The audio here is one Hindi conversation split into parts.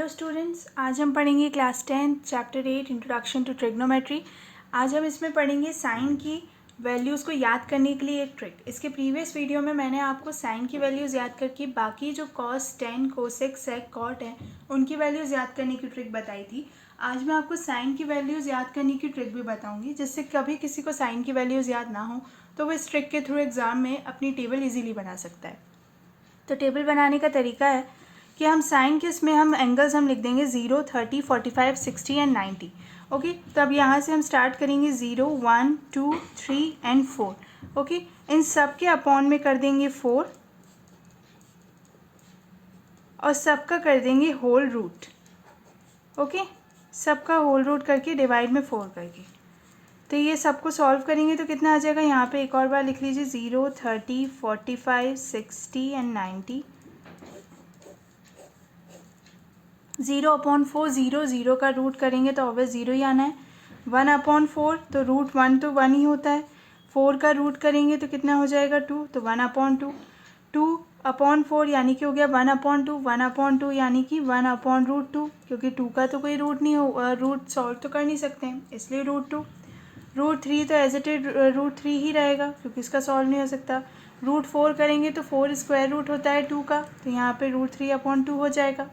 हेलो स्टूडेंट्स, आज हम पढ़ेंगे class 10 chapter 8 introduction to trigonometry. आज हम इसमें पढ़ेंगे साइन की वैल्यूज़ को याद करने के लिए एक ट्रिक। इसके प्रीवियस वीडियो में मैंने आपको साइन की वैल्यूज़ याद करके बाकी जो कॉस, टेन, कोसेक, सेक, कॉट हैं उनकी वैल्यूज़ याद करने की ट्रिक बताई थी। आज मैं आपको साइन की वैल्यूज़ याद करने की ट्रिक भी बताऊँगी, जिससे कभी किसी को साइन की वैल्यूज़ याद ना हो तो वो इस ट्रिक के थ्रू एग्ज़ाम में अपनी टेबल ईजीली बना सकता है। तो टेबल बनाने का तरीका है कि हम साइन के इसमें हम एंगल्स हम लिख देंगे 0, 30, 45, 60 एंड 90। ओके, तो अब यहाँ से हम स्टार्ट करेंगे 0, 1, 2, 3 एंड 4। ओके, इन सब के अपॉन में कर देंगे 4 और सबका कर देंगे होल रूट। ओके, सबका होल रूट करके डिवाइड में 4 करके। तो ये सबको सॉल्व करेंगे तो कितना आ जाएगा, यहाँ पे एक और बार लिख लीजिए 0, 30, 45, 60 एंड 90। 0/4 0, 0 का रूट करेंगे तो ऑब्वियस 0 ही आना है। 1/4 तो रूट 1 तो 1 ही होता है। 4 का रूट करेंगे तो कितना हो जाएगा 2, तो 1/2। 2/4 यानी कि हो गया 1/2, 1/2 यानी कि 1/√2, क्योंकि 2 का तो कोई रूट नहीं हो, रूट सॉल्व तो कर नहीं सकते हैं, इसलिए √2। √3 तो एज इट इज √3 ही रहेगा क्योंकि इसका सॉल्व नहीं हो सकता। √4 करेंगे तो 4 स्क्वायर रूट होता है 2 का, तो यहाँ पे √3/2 हो जाएगा।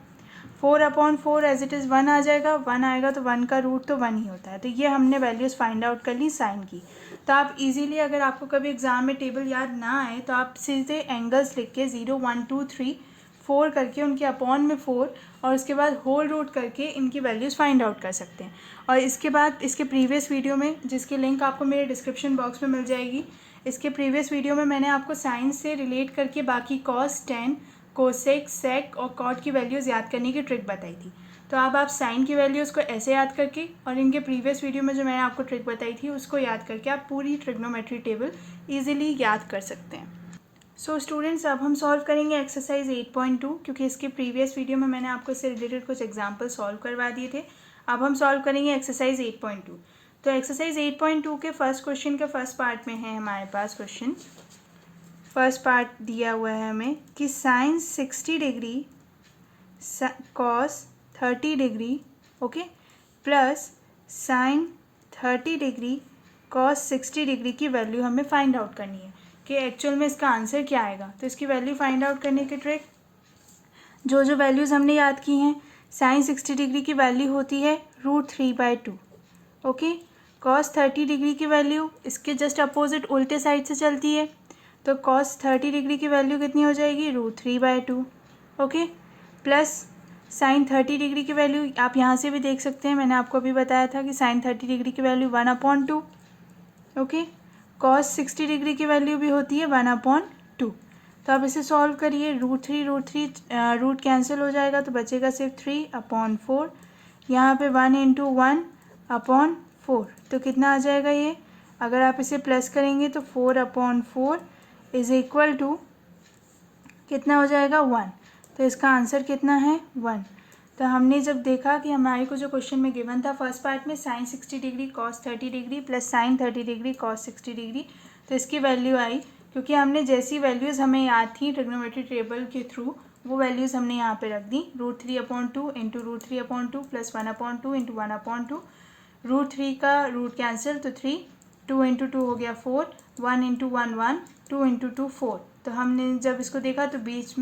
4/4 एज इट इज़ 1 आ जाएगा, 1 आएगा तो 1 का रूट तो 1 ही होता है। तो ये हमने वैल्यूज़ फाइंड आउट कर ली साइन की। तो आप इजीली, अगर आपको कभी एग्जाम में टेबल याद ना आए तो आप सीधे एंगल्स लिख के 0, 1, 2, 3, 4 करके उनके अपॉन में 4 और उसके बाद होल रूट करके इनकी वैल्यूज़ फाइंड आउट कर सकते हैं। और इसके बाद इसके प्रीवियस वीडियो में, जिसकी लिंक आपको मेरे डिस्क्रिप्शन बॉक्स में मिल जाएगी, इसके प्रीवियस वीडियो में मैंने आपको साइन से रिलेट करके बाकी कॉस, टेन, कोसेक, सेक और कॉट की वैल्यूज़ याद करने की ट्रिक बताई थी। तो अब आप साइन की वैल्यूज़ को ऐसे याद करके और इनके प्रीवियस वीडियो में जो मैंने आपको ट्रिक बताई थी उसको याद करके आप पूरी ट्रिग्नोमेट्री टेबल इजीली याद कर सकते हैं। सो स्टूडेंट्स, अब हम सॉल्व करेंगे एक्सरसाइज 8.2, क्योंकि इसके प्रीवियस वीडियो में मैंने आपको इससे रिलेटेड कुछ एग्जाम्पल सॉल्व करवा दिए थे। अब हम सॉल्व करेंगे एक्सरसाइज 8.2। तो एक्सरसाइज 8.2 के फर्स्ट क्वेश्चन के फर्स्ट पार्ट में है हमारे पास क्वेश्चन। फर्स्ट पार्ट दिया हुआ है हमें कि sine 60 degree cos 30 degree, okay, plus sine 30 degree cos 60 degree की वैल्यू हमें फाइंड आउट करनी है कि एक्चुअल में इसका आंसर क्या आएगा। तो इसकी वैल्यू फाइंड आउट करने की ट्रिक, जो जो वैल्यूज़ हमने याद की हैं, साइन 60 डिग्री की वैल्यू होती है √3/2। ओके, कॉस 30 डिग्री की वैल्यू इसके जस्ट अपोजिट उल्टे साइड से चलती है, तो कॉस 30 डिग्री की वैल्यू कितनी हो जाएगी, √3/2। ओके, प्लस साइन 30 डिग्री की वैल्यू आप यहाँ से भी देख सकते हैं, मैंने आपको अभी बताया था कि साइन 30 डिग्री की वैल्यू 1/2। ओके, कॉस 60 डिग्री की वैल्यू भी होती है 1/2। तो आप इसे सॉल्व करिए, √3 रूट कैंसिल हो जाएगा तो बचेगा सिर्फ 3/4। यहाँ पे 1 × 1/4, तो कितना आ जाएगा ये, अगर आप इसे प्लस करेंगे तो 4/4 इज इक्वल टू कितना हो जाएगा, 1। तो इसका आंसर कितना है, 1। तो हमने जब देखा कि हमारे को जो क्वेश्चन में गिवन था फर्स्ट पार्ट में sine 60 degree cos 30 degree plus sine 30 degree cos 60 degree, तो इसकी वैल्यू आई, क्योंकि हमने जैसी वैल्यूज़ हमें याद थी ट्रिग्नोमेट्री टेबल के थ्रू, वो वैल्यूज़ हमने यहाँ पे रख दी। √3/2 इंटू √3/2 प्लस 1/2 इंटू 1/2, √3 का रूट कैंसिल तो 3, 2 × 2 हो गया 4, 1 × 1 1, 2 × 2 4। तो हमने जब इसको देखा तो बीच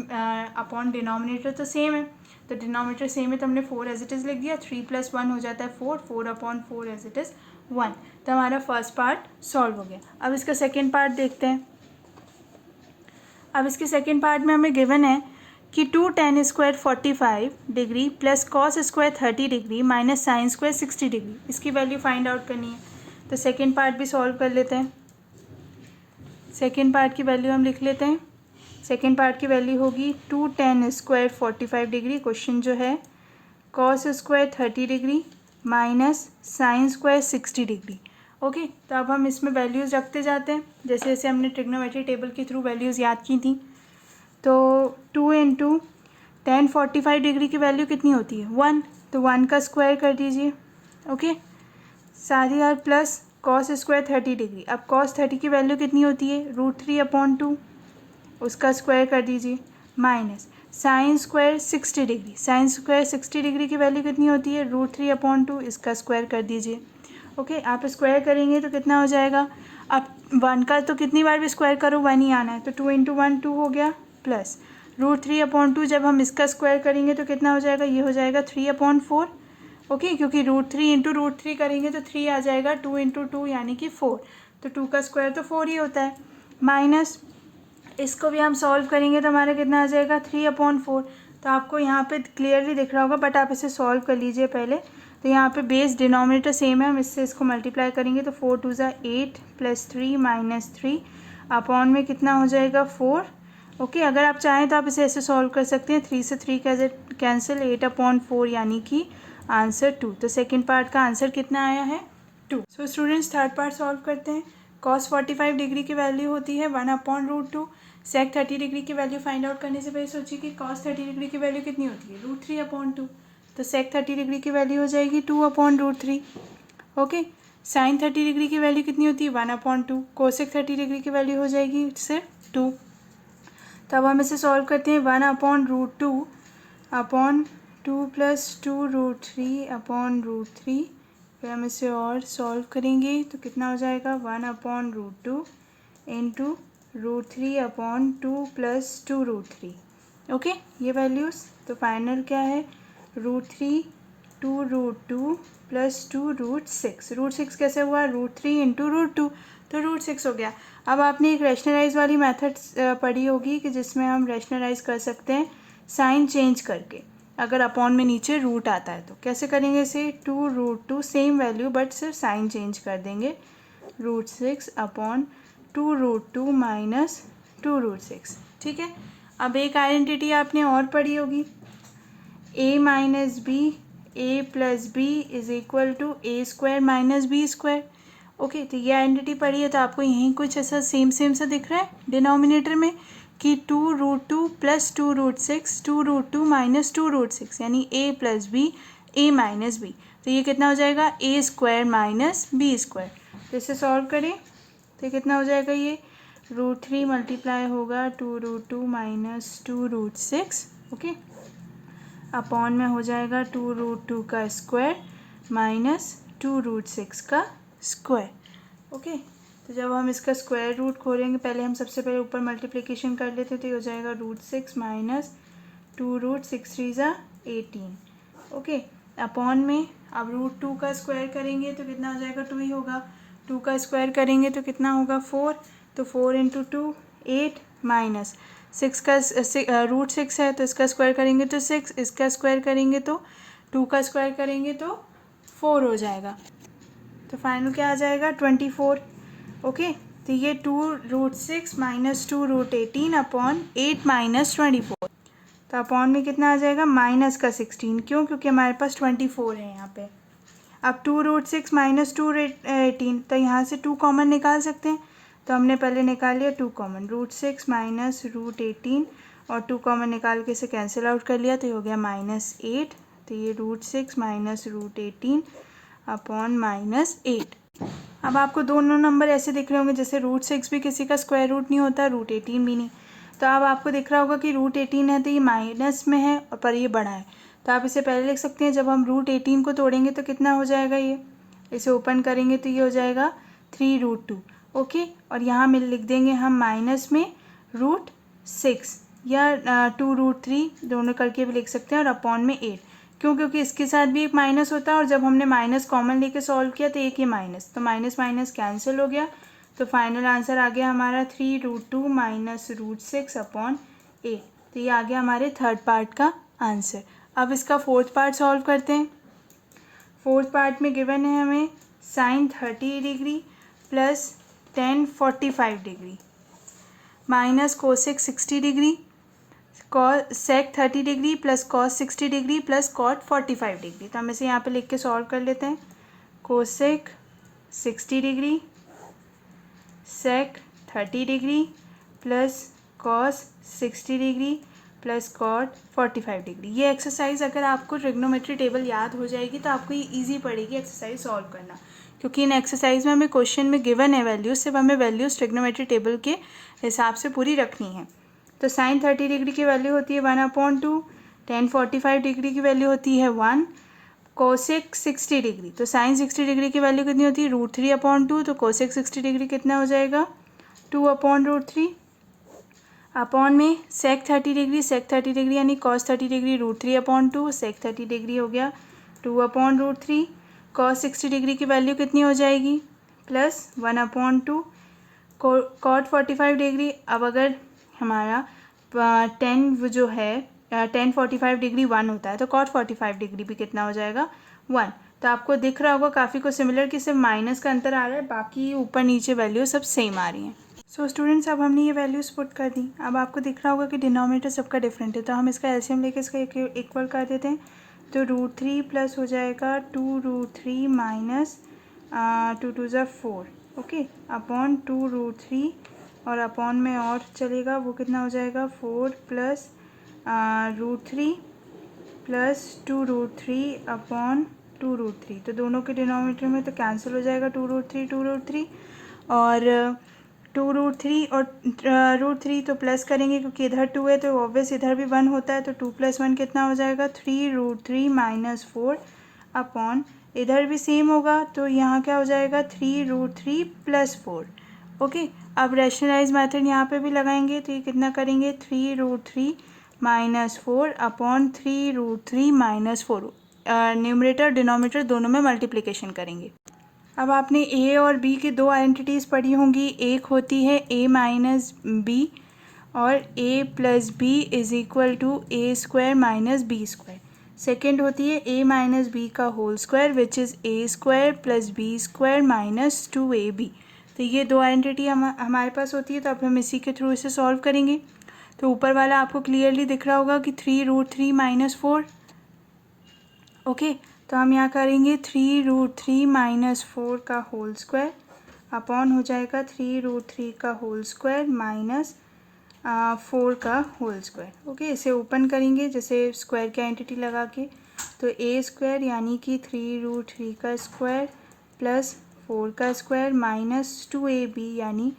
अपॉन डिनोमिनेटर तो सेम है, तो डिनोमिनेटर सेम है तो हमने 4 एज इट इज़ लिख दिया। 3 + 1 हो जाता है 4, 4/4 एज इट इज़ 1। तो हमारा फर्स्ट पार्ट सॉल्व हो गया। अब इसका सेकेंड पार्ट देखते हैं। अब इसके सेकेंड पार्ट में हमें गिवन है कि 2 tan square 45 degree plus cos square 30 degree minus sine square 60 degree, इसकी वैल्यू फाइंड आउट करनी है। तो सेकेंड पार्ट भी सॉल्व कर लेते हैं। सेकेंड पार्ट की वैल्यू हम लिख लेते हैं। सेकेंड पार्ट की वैल्यू होगी 2 tan स्क्वायर 45 डिग्री, क्वेश्चन जो है cos square 30 degree minus sine square 60 degree. Okay, तो अब हम इसमें वैल्यूज़ रखते जाते हैं जैसे जैसे हमने ट्रिग्नोमेट्री टेबल के थ्रू वैल्यूज़ याद की थी। तो 2 × tan 45 डिग्री की वैल्यू कितनी होती है, 1, तो 1 का स्क्वायर कर दीजिए। ओके, साथ ही साथ प्लस कॉस स्क्वायर 30 डिग्री, अब कॉस 30 की वैल्यू कितनी होती है, √3/2, उसका स्क्वायर कर दीजिए, minus sine square 60 degree, sine square 60 degree की वैल्यू कितनी होती है, √3/2, इसका स्क्वायर कर दीजिए। ओके, आप स्क्वायर करेंगे तो कितना हो जाएगा, अब 1 का तो कितनी बार भी स्क्वायर करो 1 ही आना है, तो 2 × 1 2 हो गया, प्लस √3/2 जब हम इसका स्क्वायर करेंगे तो कितना हो जाएगा, ये हो जाएगा 3/4। ओके, क्योंकि √3 × √3 करेंगे तो 3 आ जाएगा, 2 × 2 यानी कि 4, तो 2 का स्क्वायर तो 4 ही होता है, माइनस इसको भी हम सॉल्व करेंगे तो हमारा कितना आ जाएगा 3/4। तो आपको यहाँ पे क्लियरली दिख रहा होगा, बट आप इसे सॉल्व कर लीजिए पहले। तो यहाँ पे बेस डिनोमिनेटर सेम है, हम इससे इसको मल्टीप्लाई करेंगे तो 4 × 2 = 8 + 3 - 3 अपॉन में कितना हो जाएगा 4। ओके, अगर आप चाहें तो आप इसे ऐसे सॉल्व कर सकते हैं, 3 से 3 कैंसिल, 8/4 यानी कि आंसर 2। तो सेकेंड पार्ट का आंसर कितना आया है 2। So students third part solve करते हैं। cos 45 डिग्री की वैल्यू होती है 1/√2। sec 30 डिग्री की वैल्यू फाइंड आउट करने से पहले सोचिए कि cos 30 डिग्री की वैल्यू कितनी होती है, √3/2। तो sec 30 डिग्री की वैल्यू हो जाएगी 2/√3। ओके, sin 30 डिग्री की वैल्यू कितनी होती है 1/2। cosec 30 डिग्री की वैल्यू हो जाएगी सिर्फ 2। तो अब हम इसे सॉल्व करते हैं, 1/√2/2 + 2√3/√3। फिर हम इसे और सॉल्व करेंगे तो कितना हो जाएगा 1/√2 × √3/2 + 2√3। ओके, ये वैल्यूज़। तो फाइनल क्या है, √3 2√2 + 2√6। √6 कैसे हुआ, √3 × √2, तो √6 हो गया। अब आपने एक रैशनलाइज वाली मेथड पढ़ी होगी कि जिसमें हम रैशनलाइज कर सकते हैं साइन चेंज करके, अगर अपॉन में नीचे रूट आता है तो कैसे करेंगे इसे, 2√2 सेम वैल्यू बट सिर्फ साइन चेंज कर देंगे, √6/2√2 - 2√6। ठीक है, अब एक आइडेंटिटी आपने और पढ़ी होगी, a - b a + b = a² - b²। Okay, तो ये आइडेंटिटी पढ़ी है, तो आपको यहीं कुछ ऐसा सेम सा दिख रहा है डिनोमिनेटर में कि 2√2 + 2√6 2√2 - 2√6 यानी a + b a - b। तो ये कितना हो जाएगा a² - b²। तो इसे सॉल्व करें तो कितना हो जाएगा, ये √3 मल्टीप्लाई होगा 2√2 - 2√6। ओके, अपॉन में हो जाएगा 2√2 का स्क्वायर माइनस 2√6 का स्क्वायर। ओके, तो जब हम इसका स्क्वायर रूट खोलेंगे, पहले हम सबसे पहले ऊपर मल्टीप्लिकेशन कर लेते, तो ये हो जाएगा √6 - 2√6 3 = 18। ओके, अपॉन में अब √2 का स्क्वायर करेंगे तो कितना हो जाएगा 2 ही होगा, 2 का स्क्वायर करेंगे तो कितना होगा 4, तो 4 × 2 8 माइनस 6 का √6 है तो इसका स्क्वायर करेंगे तो 6, इसका स्क्वायर करेंगे तो 2 का स्क्वायर करेंगे तो 4 हो जाएगा। तो फाइनल क्या आ जाएगा 24। ओके, तो ये 2√6 - 2√18 अपॉन 8 - 24। तो अपॉन में कितना आ जाएगा माइनस का 16, क्यों, क्योंकि हमारे पास 24 है यहाँ पे। अब 2√6 - 2√18, तो यहाँ से 2 कॉमन निकाल सकते हैं, तो हमने पहले निकाल लिया 2 कॉमन, √6 - √18 और 2 कॉमन निकाल के इसे कैंसिल आउट कर लिया, तो ये हो गया -8। तो ये √6 - √18 अपॉन -8। अब आपको दोनों नंबर ऐसे दिख रहे होंगे जैसे √6 भी किसी का स्क्वायर रूट नहीं होता, √18 भी नहीं। तो अब आपको दिख रहा होगा कि √18 है तो ये माइनस में है और पर ये बड़ा है, तो आप इसे पहले लिख सकते हैं, जब हम √18 को तोड़ेंगे तो कितना हो जाएगा, ये इसे ओपन करेंगे तो ये हो जाएगा 3√2। ओके, और यहाँ में लिख देंगे हम माइनस में √6 या 2√3 दोनों करके भी लिख सकते हैं, और अपॉन में 8, क्यों, क्योंकि इसके साथ भी एक माइनस होता है और जब हमने माइनस कॉमन लेके सॉल्व किया तो एक ही माइनस, तो माइनस माइनस कैंसिल हो गया। तो फाइनल आंसर आ गया हमारा 3√2 - √6 अपॉन 8। तो ये आ गया हमारे थर्ड पार्ट का आंसर। अब इसका फोर्थ पार्ट सॉल्व करते हैं। फोर्थ पार्ट में गिवन है हमें sine 30 degree plus tan 45 degree minus cosec 60 degree sec 30 degree plus cos 60 degree plus cot 45 degree. तो हम इसे यहाँ पे लिख के सॉल्व कर लेते हैं, cosec 60 degree sec 30 degree plus cos 60 degree plus cot 45 degree. ये एक्सरसाइज अगर आपको ट्रिग्नोमेट्री टेबल याद हो जाएगी तो आपको ये ईजी पड़ेगी एक्सरसाइज सॉल्व करना, क्योंकि इन एक्सरसाइज में हमें क्वेश्चन में गिवन है वैल्यूज, सिर्फ हमें वैल्यूज ट्रिग्नोमेट्री टेबल के हिसाब से पूरी रखनी है। तो साइन 30 डिग्री की वैल्यू होती है 1/2, tan 45 डिग्री की वैल्यू होती है 1, कोसेक 60 डिग्री, तो साइन 60 डिग्री की वैल्यू कितनी होती है √3/2, तो कोसेक 60 डिग्री कितना हो जाएगा 2/√3, अपॉन में सेक 30 डिग्री यानी कॉस 30 डिग्री √3/2, सेक 30 डिग्री हो गया 2/√3, कॉस 60 डिग्री की वैल्यू कितनी हो जाएगी प्लस 1/2, कॉट 45 डिग्री, अब अगर हमारा 10 जो है tan 45 डिग्री 1 होता है तो कॉट 45 डिग्री भी कितना हो जाएगा 1। तो आपको दिख रहा होगा काफ़ी कुछ सिमिलर कि सिर्फ माइनस का अंतर आ रहा है, बाकी ऊपर नीचे वैल्यू सब सेम आ रही हैं। सो स्टूडेंट्स अब हमने ये वैल्यूज़ पुट कर दी। अब आपको दिख रहा होगा कि डिनोमिनेटर सबका डिफरेंट है, तो हम इसका एलसीएम लेके इसका इक्वल कर देते हैं। तो √3 प्लस हो जाएगा 2√3 माइनस 2 2 ज़ा 4, ओके, अपॉन 2√3 और अपॉन में और चलेगा, वो कितना हो जाएगा 4 प्लस √3 प्लस 2√3 अपॉन 2√3, तो दोनों के डिनोमिनेटर में तो कैंसिल हो जाएगा 2√3 और 2√3 और √3 तो प्लस करेंगे क्योंकि इधर 2 है तो ऑब्वियस इधर भी 1 होता है, तो 2 + 1 कितना हो जाएगा 3√3 माइनस 4 अपॉन इधर भी सेम होगा, तो यहाँ क्या हो जाएगा 3√3 + 4, ओके। अब रैशनलाइज मेथड यहाँ पे भी लगाएंगे, तो ये कितना करेंगे 3√3 minus 4 upon 3√3 minus 4, numerator denominator दोनों में मल्टीप्लिकेशन करेंगे। अब आपने ए और बी की दो आइडेंटिटीज़ पढ़ी होंगी, एक होती है a माइनस बी और a plus b is equal to a² minus b², second होती है a माइनस बी का whole square which is a² plus b² minus 2ab। तो ये दो आइडेंटिटी हमारे पास होती है, तो अब हम इसी के थ्रू इसे सॉल्व करेंगे। तो ऊपर वाला आपको क्लियरली दिख रहा होगा कि 3√3 माइनस 4, ओके, तो हम यहाँ करेंगे 3√3 माइनस 4 का होल स्क्वायर अपॉन हो जाएगा 3√3 का होल स्क्वायर माइनस 4 का होल स्क्वायर, ओके। इसे ओपन करेंगे जैसे स्क्वायर की आइडेंटिटी लगा के, तो a² यानी कि 3√3 का स्क्वायर प्लस 4 का स्क्वायर माइनस 2ab यानी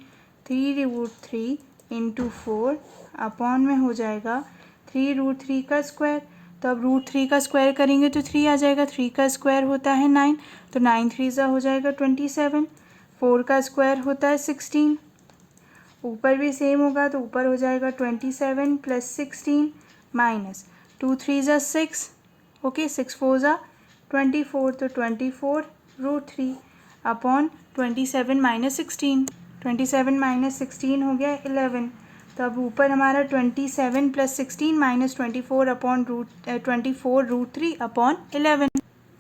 3√3 इंटू 4 अपॉन में हो जाएगा 3√3 का स्क्वायर, तो अब √3 का स्क्वायर करेंगे तो 3 आ जाएगा, 3 का स्क्वायर होता है 9, तो 9 3 हो जाएगा 27, 4 का स्क्वायर होता है 16, ऊपर भी सेम होगा तो ऊपर हो जाएगा 27 प्लस 16 माइनस 2 3 6, ओके, 6 4 24, तो 24√3 अपॉन 27 माइनस 16, 27 माइनस 16 हो गया 11, तो अब ऊपर हमारा 27 प्लस 16 माइनस 24 अपॉन 24√3 अपॉन 11,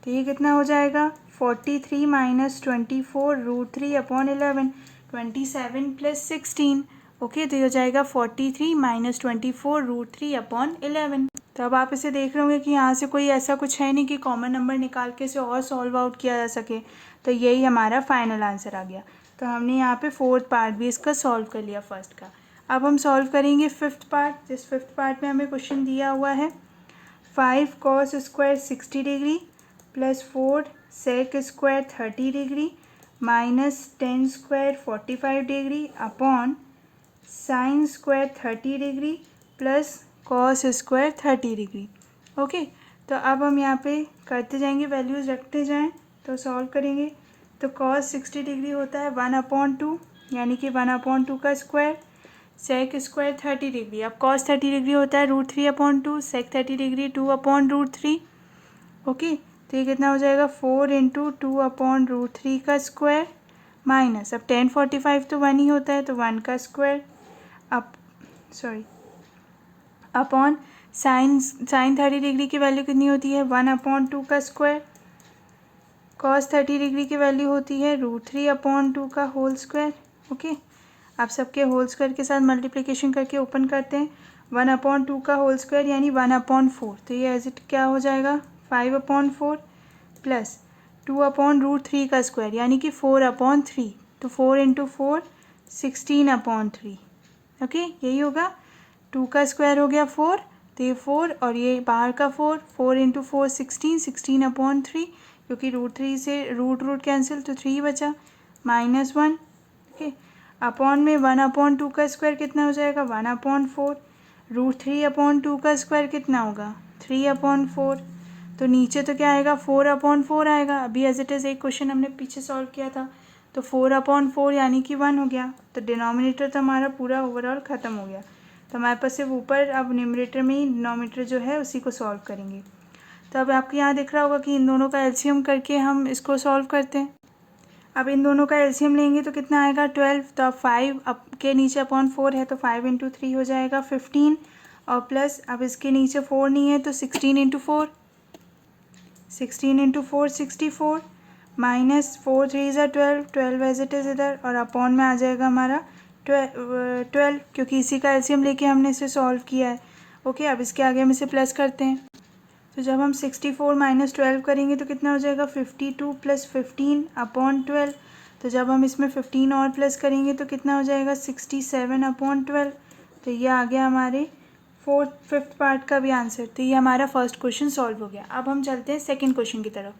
तो ये कितना हो जाएगा 43 माइनस 24√3 अपॉन 11, 27 प्लस 16, ओके, तो ये हो जाएगा 43 माइनस 24√3 अपॉन 11। तो अब आप इसे देख रहे होंगे कि यहाँ से कोई ऐसा कुछ है नहीं कि कॉमन नंबर निकाल के इसे और सॉल्व आउट किया जा सके, तो यही हमारा फाइनल आंसर आ गया। तो हमने यहाँ पे 4th पार्ट भी इसका सॉल्व कर लिया फर्स्ट का। अब हम सॉल्व करेंगे 5th पार्ट, जिस 5th पार्ट में हमें क्वेश्चन दिया हुआ है 5 cos square 60 degree plus 4 sec square 30 degree minus 10 square 45 degree upon sine square 30 degree plus cos square 30 degree, okay. तो अब हम यहाँ पे करते जाएंगे, वैल्यूज़ रखते जाएं, तो सॉल्व करेंगे। तो कॉस 60 डिग्री होता है 1/2 यानी कि 1/2 का स्क्वायर, सेक स्क्वायर 30 डिग्री, अब कॉस 30 डिग्री होता है √3/2, सेक 30 डिग्री 2/√3, ओके। तो ये कितना हो जाएगा 4 × 2/√3 का स्क्वायर माइनस, अब tan 45 तो 1 ही होता है तो 1 का स्क्वायर अपॉन साइन 30 डिग्री की वैल्यू कितनी होती है 1/2 का स्क्वायर, कॉस 30 डिग्री की वैल्यू होती है √3/2 का होल स्क्वायर, ओके। आप सबके होल स्क्वायर के साथ मल्टीप्लिकेशन करके ओपन करते हैं, 1/2 का होल स्क्वायर यानी 1/4, तो ये एज इट क्या हो जाएगा 5/4 प्लस 2/√3 का स्क्वायर यानी कि 4/3, तो 4 × 4 16/3, ओके, यही होगा। 2 का स्क्वायर हो गया 4, तो ये 4 और ये बाहर का 4 × 4 16, 16/3, क्योंकि √3 से रूट कैंसिल तो 3 बचा -1, ओके, अपॉन में 1/2 का स्क्वायर कितना हो जाएगा 1/4, √3/2 का स्क्वायर कितना होगा 3/4। तो नीचे तो क्या आएगा 4/4 आएगा। अभी एज इट इज़ एक क्वेश्चन हमने पीछे सॉल्व किया था, तो 4/4 यानी कि 1 हो गया। तो डिनोमिनेटर तो हमारा पूरा ओवरऑल ख़त्म हो गया। तो हमारे पास सिर्फ ऊपर अब न्यूमरेटर में ही डिनोमिनेटर जो है उसी को सॉल्व करेंगे। तो अब आपको यहाँ दिख रहा होगा कि इन दोनों का एलसीएम करके हम इसको सॉल्व करते हैं। अब इन दोनों का एलसीएम लेंगे तो कितना आएगा 12। तो अब 5 अब के नीचे अपॉन 4 है तो 5 × 3 हो जाएगा 15, और प्लस अब इसके नीचे 4 नहीं है तो 16 × 4, 16 × 4 64, माइनस 4 3 ज़ा 12, 12 एज इट इज़ इधर, और अपॉन में आ जाएगा हमारा 12 क्योंकि इसी का एलसीएम लेके हमने इसे सॉल्व किया है। ओके, अब इसके आगे हम इसे प्लस करते हैं। तो जब हम 64 - 12 करेंगे तो कितना हो जाएगा 52 + 15/12। तो जब हम इसमें 15 और प्लस करेंगे तो कितना हो जाएगा 67/12। तो ये आ गया हमारे फिफ्थ पार्ट का भी आंसर। तो ये हमारा फर्स्ट क्वेश्चन सॉल्व हो गया। अब हम चलते हैं सेकंड क्वेश्चन की तरफ।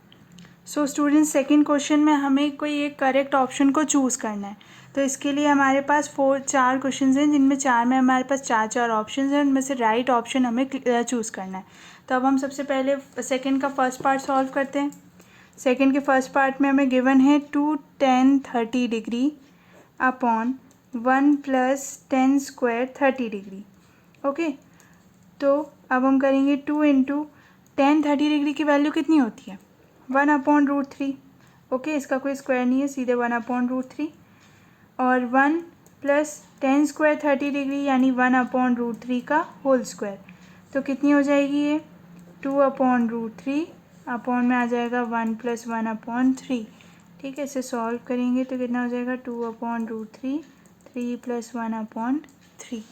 सो स्टूडेंट्स, सेकंड क्वेश्चन में हमें कोई एक करेक्ट ऑप्शन को चूज़ करना है। तो इसके लिए हमारे पास 4 क्वेश्चन हैं, जिनमें 4 में हमारे पास 4 ऑप्शन हैं, उनमें से राइट ऑप्शन हमें चूज़ करना है। तो अब हम सबसे पहले सेकंड का फर्स्ट पार्ट सॉल्व करते हैं। सेकंड के फर्स्ट पार्ट में हमें गिवन है 2 tan 30 degree upon 1 + tan square 30 degree. Okay, तो अब हम करेंगे 2 × tan 30 डिग्री की वैल्यू कितनी होती है 1/√3। ओके, इसका कोई स्क्वायर नहीं है, सीधे 1/√3, और 1 + tan स्क्वायर 30 डिग्री यानी 1/√3 का होल स्क्वायर। तो कितनी हो जाएगी ये 2/√3, अपॉन में आ जाएगा 1 + 1/3। ठीक है, इसे सॉल्व करेंगे तो कितना हो जाएगा 2/√3, 3 + 1/3।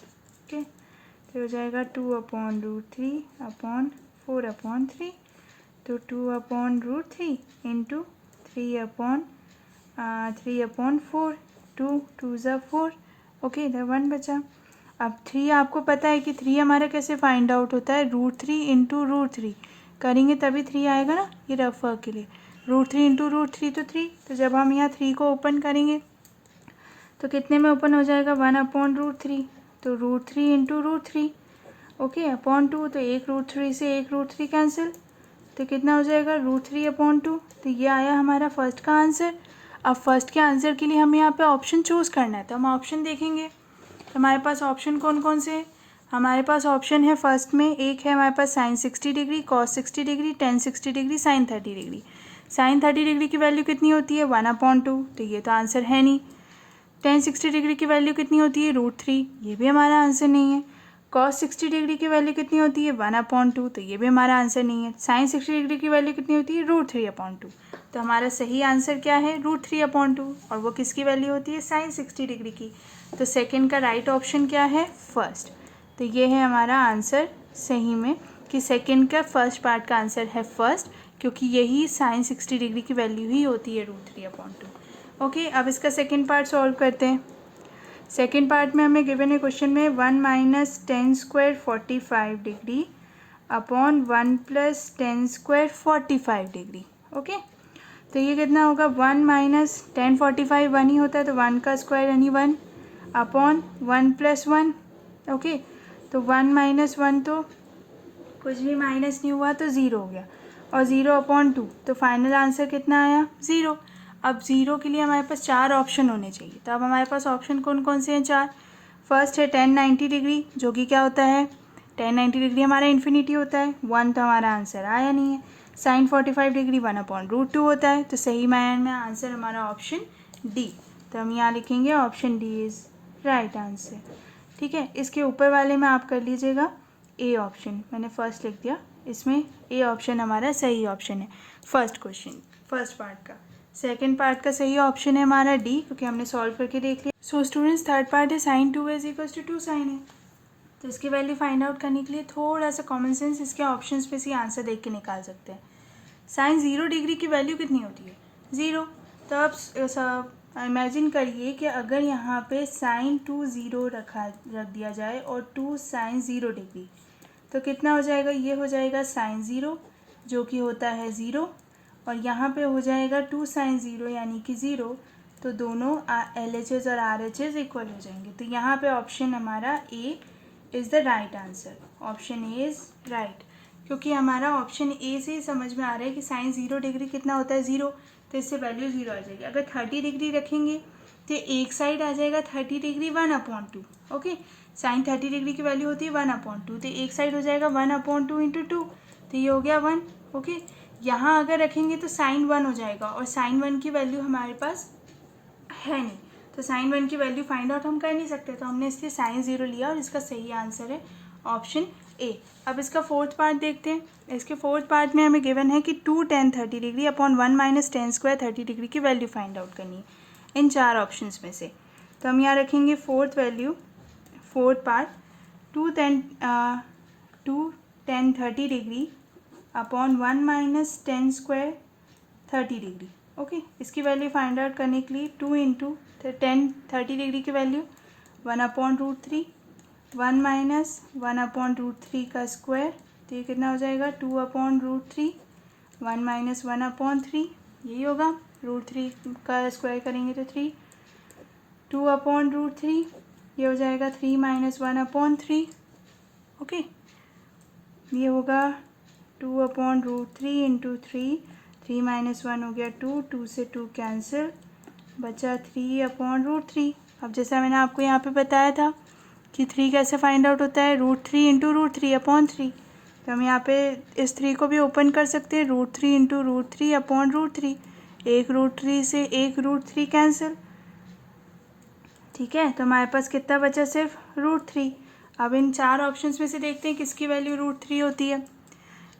ओके, तो हो जाएगा 2/√3/4/3। तो 2/√3 × 3/4, 2 2 ज़ा 4। ओके, इधर 1 बचा। अब 3 आपको पता है कि 3 हमारा कैसे फाइंड आउट होता है, √3 × √3 करेंगे तभी 3 आएगा ना, ये रफ वर्क के लिए। √3 × √3 तो 3। तो जब हम यहाँ 3 को ओपन करेंगे तो कितने में ओपन हो जाएगा 1/√3। तो √3 × √3, ओके, अपॉन 2। तो एक √3 से एक √3 कैंसिल, तो कितना हो जाएगा √3/2। तो ये आया हमारा फर्स्ट का आंसर। अब फर्स्ट के आंसर के लिए हमें यहाँ पे ऑप्शन चूज़ करना है, तो हम ऑप्शन देखेंगे। तो हमारे पास ऑप्शन कौन कौन से हैं, हमारे पास ऑप्शन है फर्स्ट में एक है हमारे पास sin 60 degree, cos 60 degree, tan 60 degree, sin 30 degree. sin 30 degree की वैल्यू कितनी होती है 1/2, तो ये तो आंसर है नहीं। tan 60 डिग्री की वैल्यू कितनी होती है √3, ये भी हमारा आंसर नहीं है। cos 60 डिग्री की वैल्यू कितनी होती है 1/2, तो ये भी हमारा आंसर नहीं है। sin 60 डिग्री की वैल्यू कितनी होती है √3/2। तो हमारा सही आंसर क्या है √3/2, और वो किसकी वैल्यू होती है sin 60 डिग्री की। तो सेकंड का राइट ऑप्शन क्या है फर्स्ट। तो ये है हमारा आंसर सही में कि सेकंड का फर्स्ट पार्ट का आंसर है फर्स्ट, क्योंकि यही sin 60 डिग्री की वैल्यू ही होती है √3/2। ओके, अब इसका सेकंड पार्ट सॉल्व करते हैं। सेकंड पार्ट में हमें गिवन है क्वेश्चन में 1 - tan square 45 degree upon 1 + tan square 45 degree. Okay, तो ये कितना होगा 1 - tan 45 1 ही होता है, तो 1 का स्क्वायर यानी 1 अपॉन 1 + 1। ओके, तो 1 - 1 तो कुछ भी माइनस नहीं हुआ तो 0 हो गया, और 0/2, तो फाइनल आंसर कितना आया 0। अब 0 के लिए हमारे पास 4 ऑप्शन होने चाहिए। तो अब हमारे पास ऑप्शन कौन कौन से हैं 4। फर्स्ट है tan 90 डिग्री, जो कि क्या होता है tan 90 डिग्री हमारा इन्फिनिटी होता है, 1 तो हमारा आंसर आया नहीं है। sin 45 डिग्री 1/√2 होता है, तो सही मायने में आंसर हमारा ऑप्शन डी। तो हम यहाँ लिखेंगे option D is right answer. ठीक है, इसके ऊपर वाले में आप कर लीजिएगा ए ऑप्शन, मैंने फर्स्ट लिख दिया, इसमें ए ऑप्शन हमारा सही ऑप्शन है फर्स्ट क्वेश्चन फर्स्ट पार्ट का। सेकंड पार्ट का सही ऑप्शन है हमारा डी, क्योंकि हमने सॉल्व करके देख लिया। सो स्टूडेंट्स, थर्ड पार्ट है sin 2a = 2 sin a। तो इसकी वैल्यू फाइंड आउट करने के लिए थोड़ा सा कॉमन सेंस इसके ऑप्शंस पे से आंसर देख के निकाल सकते हैं। sin 0 डिग्री की वैल्यू कितनी होती है 0। तो अब इमेजिन करिए कि अगर यहाँ पे sin 2 0 रख दिया जाए और 2 sin 0 डिग्री, तो कितना हो जाएगा, ये हो जाएगा sin 0 जो कि होता है 0, और यहाँ पे हो जाएगा 2 sin 0 यानी कि 0। तो दोनों LHS और RHS इक्वल हो जाएंगे। तो यहाँ पे ऑप्शन हमारा A is the right answer. Option A is right, क्योंकि हमारा ऑप्शन ए से ही समझ में आ रहा है कि साइन 0 डिग्री कितना होता है 0, तो इससे वैल्यू 0 आ जाएगी। अगर 30 डिग्री रखेंगे तो एक साइड आ जाएगा 30 डिग्री 1/2। ओके, साइन 30 डिग्री की वैल्यू होती है 1/2, तो एक साइड हो जाएगा 1/2 इंटू 2, तो ये हो गया 1। ओके, यहाँ अगर रखेंगे तो साइन 1 हो जाएगा, और साइन 1 की वैल्यू हमारे पास है नहीं, तो साइन 1 की वैल्यू फाइंड आउट हम कर नहीं सकते, तो हमने इसलिए साइन 0 लिया, और इसका सही आंसर है ऑप्शन ए। अब इसका फोर्थ पार्ट देखते हैं। इसके फोर्थ पार्ट में हमें गिवन है कि 2 tan 30 degree upon 1 minus tan square 30 degree की वैल्यू फाइंड आउट करनी है इन 4 ऑप्शंस में से। तो हम यहाँ रखेंगे fourth part 2 tan 30 degree upon 1 minus tan square 30 degree. Okay, इसकी वैल्यू फाइंड आउट करने के लिए 2 इंटू tan 30 डिग्री की वैल्यू 1/√3, 1 माइनस 1/√3 का स्क्वायर, तो ये कितना हो जाएगा 2/√3, 1 माइनस 1/3, यही होगा। √3 का स्क्वायर करेंगे तो 3, 2/√3, ये हो जाएगा 3 माइनस 1/3। ओके, ये होगा 2/√3 इंटू 3 माइनस 1 हो गया 2, 2 से 2 कैंसिल, बचा 3/√3। अब जैसा मैंने आपको यहाँ पे बताया था कि 3 कैसे फाइंड आउट होता है, √3 इंटू √3/3। तो हम यहाँ पे इस 3 को भी ओपन कर सकते हैं, √3 इंटू √3/3। एक √3 से एक √3 कैंसिल, ठीक है, तो हमारे पास कितना बचा, सिर्फ √3। अब इन 4 ऑप्शंस में से देखते हैं किसकी वैल्यू √3 होती है।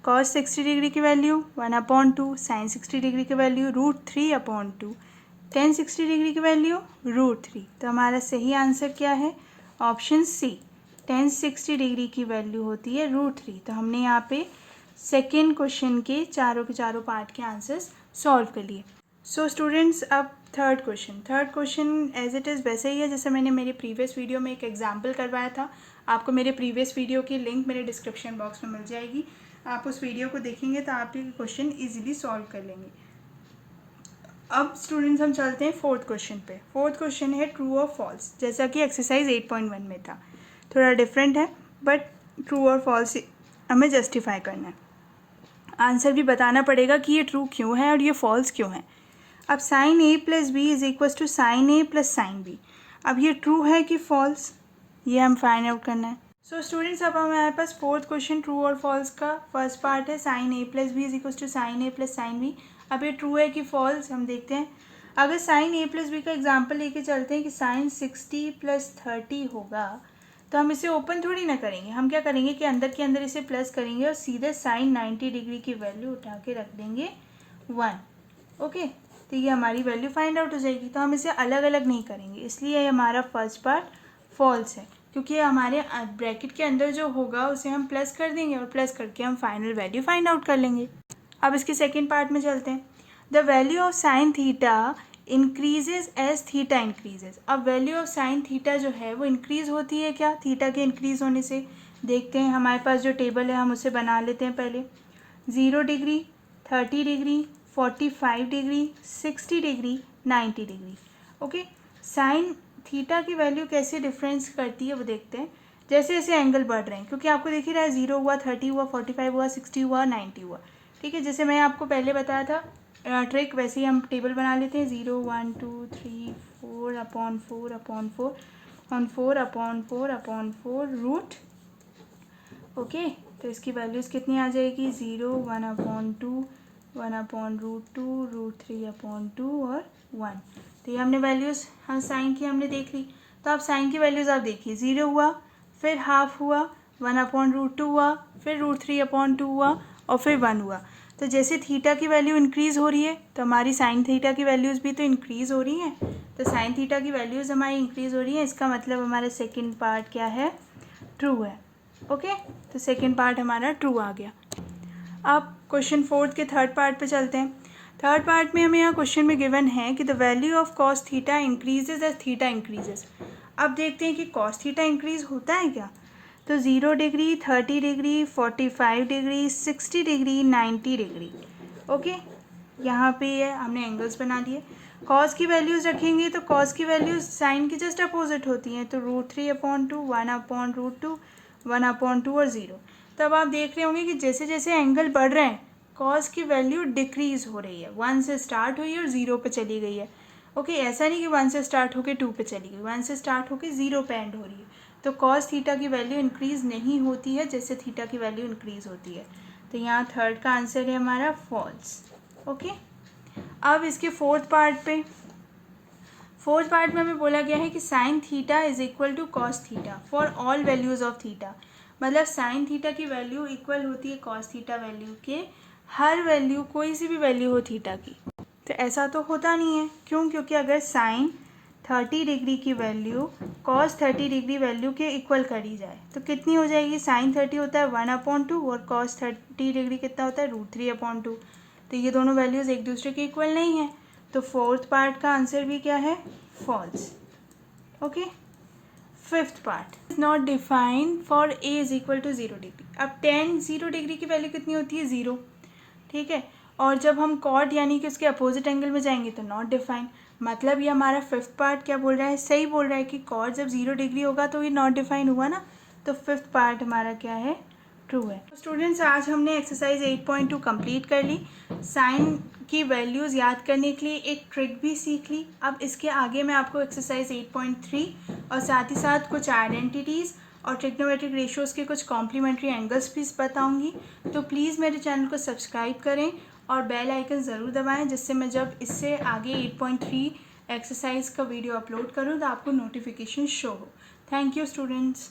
cos 60 डिग्री की वैल्यू 1/2, साइन 60 डिग्री की वैल्यू √3/2, tan 60 डिग्री की वैल्यू √3। तो हमारा सही आंसर क्या है, ऑप्शन सी, tan 60 डिग्री की वैल्यू होती है √3। तो हमने यहाँ पे सेकेंड क्वेश्चन के चारों पार्ट के आंसर्स सॉल्व कर लिए। सो स्टूडेंट्स, अब third question as it is वैसे ही है जैसे मैंने मेरे प्रीवियस वीडियो में एक एग्जाम्पल करवाया था। आपको मेरे प्रीवियस वीडियो की लिंक मेरे डिस्क्रिप्शन बॉक्स में मिल जाएगी, आप उस वीडियो को देखेंगे तो आप ये क्वेश्चन इजीली सॉल्व कर लेंगे। अब स्टूडेंट्स हम चलते हैं फोर्थ क्वेश्चन पे। फोर्थ क्वेश्चन है ट्रू और फॉल्स, जैसा कि एक्सरसाइज 8.1 में था, थोड़ा डिफरेंट है, बट ट्रू और फॉल्स हमें जस्टिफाई करना है। आंसर भी बताना पड़ेगा कि ये ट्रू क्यों है और ये फॉल्स क्यों है। अब sine a plus b is equal to sine a plus sine b, अब ये ट्रू है कि फॉल्स, ये हम फाइंड आउट करना है। सो स्टूडेंट्स, अब हमारे पास फोर्थ क्वेश्चन ट्रू और फॉल्स का फर्स्ट पार्ट है, sine a plus b is equal to sine a plus sine b. अब ये ट्रू है कि फॉल्स, हम देखते हैं। अगर साइन a प्लस बी का एग्जाम्पल लेके चलते हैं कि साइन 60 प्लस 30 होगा, तो हम इसे ओपन थोड़ी ना करेंगे, हम क्या करेंगे कि अंदर के अंदर इसे प्लस करेंगे और सीधे साइन 90 डिग्री की वैल्यू उठा के रख देंगे 1। ओके, तो ये हमारी वैल्यू फाइंड आउट हो जाएगी। तो हम इसे अलग अलग नहीं करेंगे, इसलिए ये हमारा फर्स्ट पार्ट फॉल्स है, क्योंकि हमारे ब्रैकेट के अंदर जो होगा उसे हम प्लस कर देंगे और प्लस करके हम फाइनल वैल्यू फाइंड आउट कर लेंगे। अब इसके सेकेंड पार्ट में चलते हैं। The value of sine theta increases as theta increases. अब वैल्यू ऑफ साइन थीटा जो है वो इंक्रीज़ होती है क्या, थीटा के इंक्रीज़ होने से। देखते हैं, हमारे पास जो टेबल है हम उसे बना लेते हैं पहले। 0 degree, 30 degree, 45 degree, 60 degree, 90 degree. Okay, sign theta की वैल्यू कैसे डिफरेंस करती है वो देखते हैं। जैसे जैसे एंगल बढ़ रहे हैं, क्योंकि आपको दिख ही रहा है 0 हुआ, 30 हुआ, 45 हुआ, 60 हुआ, 90 हुआ, ठीक है। जैसे मैं आपको पहले बताया था ट्रिक, वैसे ही हम टेबल बना लेते हैं। 0 1 2 3 4/4 रूट। ओके, तो इसकी वैल्यूज़ कितनी आ जाएगी, 0 1/2 1/√2 √3/2 और 1। तो ये हमने वैल्यूज़ हम साइन की हमने देख ली। तो आप साइन की वैल्यूज़ आप देखिए, 0 हुआ, फिर हाफ हुआ, 1/√2 हुआ, फिर √3/2 हुआ और फिर 1 हुआ। तो जैसे थीटा की वैल्यू इंक्रीज़ हो रही है तो हमारी साइन थीटा की वैल्यूज़ भी तो इंक्रीज़ हो रही हैं। तो साइन थीटा की वैल्यूज़ हमारी इंक्रीज़ हो रही हैं, इसका मतलब हमारा सेकेंड पार्ट क्या है, ट्रू है। ओके, तो सेकेंड पार्ट हमारा ट्रू आ गया। अब क्वेश्चन फोर्थ के थर्ड पार्ट पे चलते हैं। थर्ड पार्ट में हमें यहाँ क्वेश्चन में गिवन है कि the value of cos theta increases as theta increases. अब देखते हैं कि कॉस थीटा इंक्रीज़ होता है क्या। तो 0 degree, 30 degree, 45 degree, 60 degree, 90 degree. Okay, यहाँ पे हमने एंगल्स बना दिए। कॉस की वैल्यूज़ रखेंगे तो कॉस की वैल्यूज़ साइन की जस्ट अपोजिट होती हैं, तो √3/2 1/√2 1/2 और 0। तब आप देख रहे होंगे कि जैसे जैसे एंगल बढ़ रहे हैं कॉस की वैल्यू डिक्रीज़ हो रही है, 1 से स्टार्ट हुई और 0 पे चली गई है। ओके, ऐसा नहीं कि 1 से स्टार्ट होकर 2 पे चली गई, 1 से स्टार्ट होकर 0 पे एंड हो रही है। तो कॉस थीटा की वैल्यू इंक्रीज़ नहीं होती है जैसे थीटा की वैल्यू इंक्रीज़ होती है। तो यहाँ थर्ड का आंसर है हमारा फॉल्स। ओके, अब इसके फोर्थ पार्ट में हमें बोला गया है कि sine theta is equal to cos theta for all values of theta. मतलब साइन थीटा की वैल्यू इक्वल होती है कॉस थीटा वैल्यू के, हर वैल्यू कोई सी भी वैल्यू हो थीटा की। तो ऐसा तो होता नहीं है, क्यों? क्योंकि अगर साइन 30 डिग्री की वैल्यू कॉस 30 डिग्री वैल्यू के इक्वल करी जाए तो कितनी हो जाएगी? साइन 30 होता है 1/2 और कॉस 30 डिग्री कितना होता है? √3/2। तो ये दोनों वैल्यूज़ एक दूसरे के इक्वल नहीं है, तो फोर्थ पार्ट का आंसर भी क्या है? False. Okay, fifth part is not defined for A is equal to 0 degree. अब 0 डिग्री की वैल्यू कितनी होती है? 0। ठीक है, और जब हम कॉट यानी कि उसके अपोजिट एंगल में जाएंगे तो नॉट डिफाइंड। मतलब ये हमारा फिफ्थ पार्ट क्या बोल रहा है? सही बोल रहा है कि कॉट जब 0 डिग्री होगा तो ये नॉट डिफाइंड हुआ ना, तो फिफ्थ पार्ट हमारा क्या है? ट्रू है। स्टूडेंट्स, आज हमने एक्सरसाइज 8.2 कंप्लीट कर ली। साइन की वैल्यूज़ याद करने के लिए एक ट्रिक भी सीख ली। अब इसके आगे मैं आपको एक्सरसाइज 8.3 और साथ ही साथ कुछ आइडेंटिटीज़ और ट्रिग्नोमेट्रिक रेशियोज़ के कुछ कॉम्प्लीमेंट्री एंगल्स भी बताऊंगी। तो प्लीज़ मेरे चैनल को सब्सक्राइब करें और बेल आइकन ज़रूर दबाएं, जिससे मैं जब इससे आगे 8.3 एक्सरसाइज का वीडियो अपलोड करूं तो आपको नोटिफिकेशन शो हो। Thank you students.